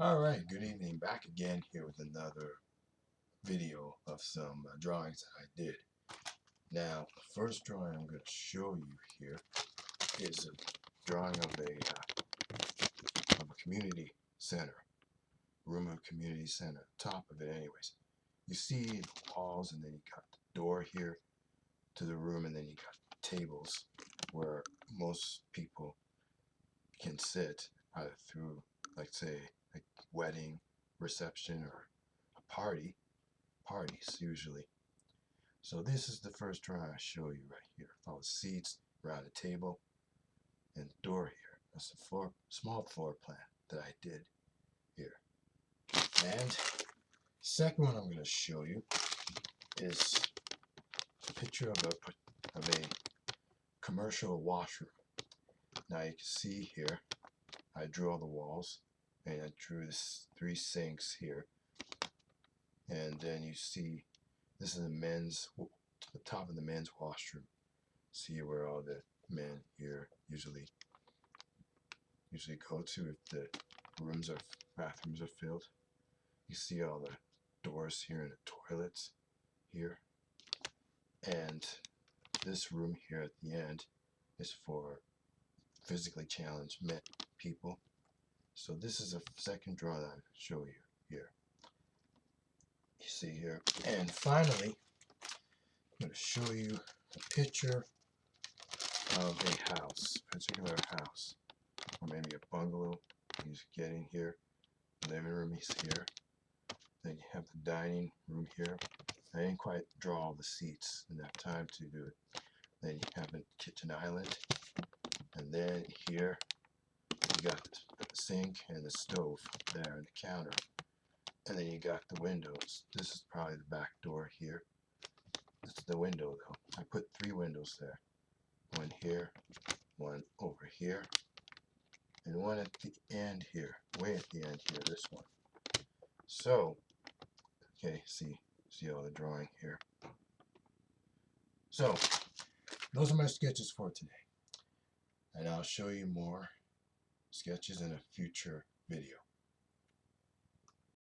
Alright, good evening. Back again here with another video of some drawings that I did. Now, the first drawing I'm going to show you here is a drawing of a community center. Room of community center. Top of it anyways. You see the walls, and then you got the door here to the room, and then you got tables where most people can sit either through, like, say, a wedding reception or a parties usually. So this is the first drawing I show you right here. All the seats around the table and the door here. That's the small floor plan that I did here. And second one I'm going to show you is a picture of a commercial washroom. Now you can see here I drew all the walls, and I drew this 3 sinks here, and then you see this is the top of the men's washroom. See where all the men here usually go to if the bathrooms are filled. You see all the doors here and the toilets here. And this room here at the end is for physically challenged people. So this is a second drawing I'll show you here. You see here. And finally, I'm going to show you a picture of a house, particular house, or maybe a bungalow. He's getting here. The living room is here. Then you have the dining room here. I didn't quite draw all the seats in that time to do it. Then you have a kitchen island, and then here you got the sink and the stove there and the counter, and then you got the windows. This is probably the back door here. This is the window though. I put 3 windows there. One here, one over here, and one at the end here, way at the end here, this one. So, okay, see all the drawing here. So, those are my sketches for today, and I'll show you more sketches in a future video.